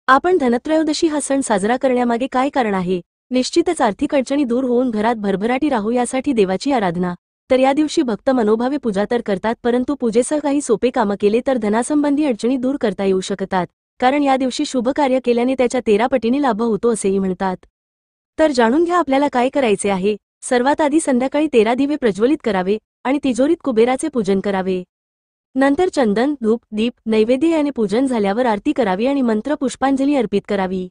आपण धनत्रयोदशी हा सण साजरा करण्यामागे काय कारण आहे? निश्चितच आर्थिक अडचणी दूर होऊन घरात भरभराटी राहू यासाठी देवाची आराधना. तर या दिवशी भक्त मनोभावे पूजा तर करतात, परंतु पूजेसह काही सोपे कामं केले तर धनासंबंधी अडचणी दूर करता येऊ शकतात. कारण या दिवशी शुभ कार्य केल्याने त्याच्या 13 पटीने लाभ होतो असेही म्हणतात. तर जाणून घ्या आपल्याला काय करायचे आहे. सर्वात आधी संध्याकाळी 13 दिवे प्रज्वलित करावे आणि तिजोरीत कुबेराचे पूजन करावे. नंतर चंदन, धूप, दीप, नैवेद्य याने पूजन झाल्यावर आरती करावी आणि मंत्र पुष्पांजली अर्पित करावी.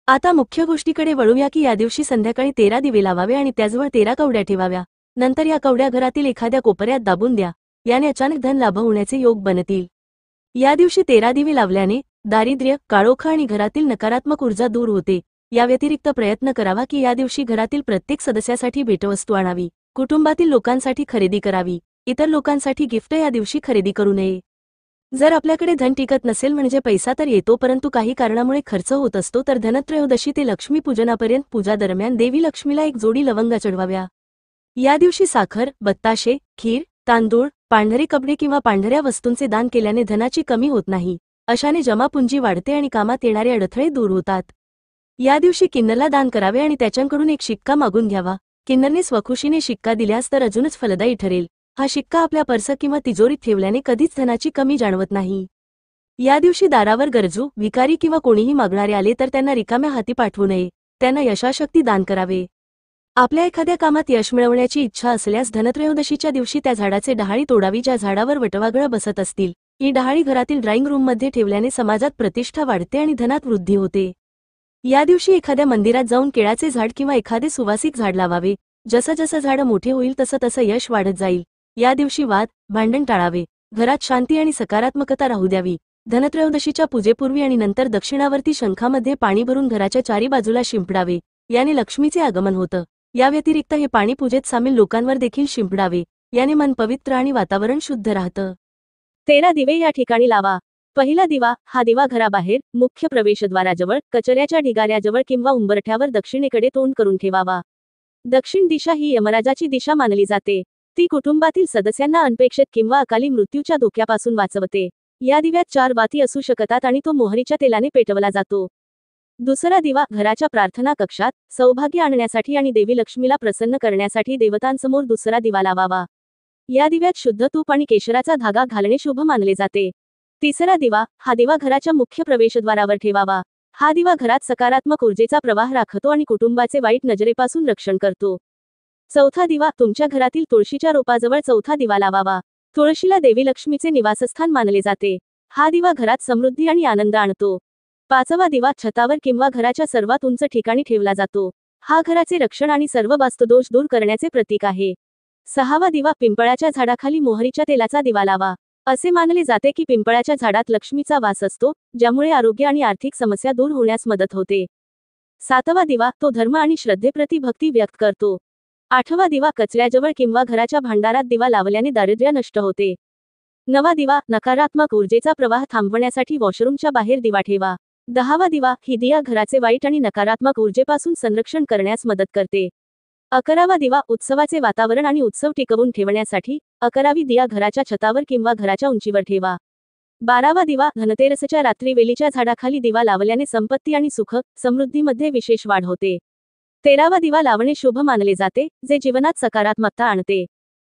आता मुख्य गोष्टीकडे वळूया की या दिवशी संध्याकाळी 13 दिवे लावावे आणि त्याजवळ 13 कवड्या ठेवाव्या. नंतर या कवड्या घरातील एखाद्या कोपऱ्यात दाबून द्या. याने अचानक धन लाभ होण्याचे योग बनतील. या दिवशी 13 दिवे लावल्याने दारिद्र्य, काळोख आणि घरातील नकारात्मक ऊर्जा दूर होते. या व्यतिरिक्त प्रयत्न करावा की या दिवशी घरातील प्रत्येक सदस्यासाठी भेटवस्तू आणावी. कुटुंबातील लोकांसाठी खरेदी करावी. इतर लोकांसाठी गिफ्ट या दिवशी खरेदी करू नये. जर आपल्याकडे धन टिकत नसेल म्हणजे पैसा तर येतो परंतु काही कारणामुळे खर्च होत असतो तर धनत्रयोदशी ते लक्ष्मी पूजनापर्यंत पूजा दरम्यान देवी लक्ष्मीला एक जोडी लवंगा चढवाव्या. या दिवशी साखर, बत्ताशे, खीर, तांदूळ, पांढरे कपडे किंवा पांढऱ्या वस्तूंचे दान केल्याने धनाची कमी होत नाही. अशाने जमापुंजी वाढते आणि कामात येणारे अडथळे दूर होतात. या दिवशी किन्नरला दान करावे आणि त्याच्याकडून एक शिक्का मागून घ्यावा. किन्नरने स्वखुशीने शिक्का दिल्यास तर अजूनच फलदायी ठरेल. हा शिक्का आपल्या पर्स किंवा तिजोरीत ठेवल्याने कधीच धनाची कमी जाणवत नाही. या दिवशी दारावर गरजू, भिकारी किंवा कोणीही मागणारे आले तर त्यांना रिकाम्या हाती पाठवू नये. त्यांना यशाशक्ती दान करावे. आपल्या एखाद्या कामात यश मिळवण्याची इच्छा असल्यास धनत्रयोदशीच्या दिवशी त्या झाडाचे डहाळी तोडावी ज्या झाडावर वटवाघळं बसत असतील. ही डहाळी घरातील ड्रॉइंग रूममध्ये ठेवल्याने समाजात प्रतिष्ठा वाढते आणि धनात वृद्धी होते. या दिवशी एखाद्या मंदिरात जाऊन केळाचे झाड किंवा एखादे सुवासिक झाड लावावे. जसं जसं झाड मोठे होईल तसं तसं यश वाढत जाईल. या दिवशी वाद, भांडण टाळावे. घरात शांती आणि सकारात्मकता राहू द्यावी. धनत्रयोदशीच्या पूजेपूर्वी आणि नंतर दक्षिणावर्ती शंखामध्ये पाणी भरून घराच्या चारी बाजूला शिंपडावे. याने लक्ष्मीचे आगमन होतं. या व्यतिरिक्त हे पाणी पूजेत सामील लोकांवर देखील शिंपडावे. याने मन पवित्र आणि वातावरण शुद्ध राहतं. 13 दिवे या ठिकाणी लावा. पहिला दिवा, हा दिवा घराबाहेर, मुख्य प्रवेशद्वाराजवळ, कचऱ्याच्या ढिगाऱ्याजवळ किंवा उंबरठ्यावर दक्षिणेकडे तोंड करून ठेवावा. दक्षिण दिशा ही यमराजाची दिशा मानली जाते. ती कुटुंबातील सदस्यांना अनपेक्षित किंवा अकाली मृत्यूच्या धोक्यापासून वाचवते. या दिव्यात 4 बाती असू शकतात आणि तो मोहरीच्या तेलाने पेटवला जातो. दुसरा दिवा, घराच्या प्रार्थना कक्षात, सौभाग्य आणण्यासाठी आणि देवी लक्ष्मीला प्रसन्न करण्यासाठी देवतांसमोर दुसरा दिवा लावावा. या दिव्यात शुद्ध तूप आणि केशराचा धागा घालणे शुभ मानले जाते. तिसरा दिवा, हा दिवा घराच्या मुख्य प्रवेशद्वारावर ठेवावा. हा दिवा घरात सकारात्मक ऊर्जेचा प्रवाह राखतो आणि कुटुंबाचे वाईट नजरेपासून रक्षण करतो. चौथा दिवा, तुमच्या घरातील तुळशीच्या रोपाजवळ चौथा दिवा लावावा. तुळशीला देवी लक्ष्मीचे निवासस्थान मानले जाते. हा दिवा घरात समृद्धी आणि आनंद आणतो. पाचवा दिवा, छतावर किंवा घराच्या सर्वात उंच ठिकाणी ठेवला जातो. हा घराचे रक्षण आणि सर्व वास्तुदोष दूर करण्याचे प्रतीक आहे. सहावा दिवा, पिंपळाच्या झाडाखाली मोहरीच्या तेलाचा दिवा लावा. असे मानले जाते की पिंपळाच्या झाडात लक्ष्मीचा वास असतो, ज्यामुळे आरोग्य आणि आर्थिक समस्या दूर होण्यास मदत होते. सातवा दिवा, तो धर्म आणि श्रद्धेप्रती भक्ती व्यक्त करतो. आठवा दिवा, कचऱ्याजवळ किंवा घराच्या भांडारात दिवा लावल्याने दारिद्र्य नष्ट होते. नवा दिवा, नकारात्मक ऊर्जेचा प्रवाह थांबवण्यासाठी वॉशरूमच्या बाहेर दिवा ठेवा. 10वा दिवा, ही दिया घराचे वाईट आणि नकारात्मक ऊर्जेपासून संरक्षण करण्यास मदत करते. 11वा दिवा, उत्सवाचे वातावरण आणि उत्सव टिकवून ठेवण्यासाठी. 11वी दिया घराच्या छतावर किंवा घराच्या उंचीवर ठेवा. 12वा दिवा, धनतेरसच्या रात्री वेलीच्या झाडाखाली दिवा लावल्याने संपत्ती आणि सुख, समृद्धीमध्ये विशेष वाढ होते. 13वा दिवा लावणे शुभ मानले जाते, जे जीवनात सकारात्मकता आणते.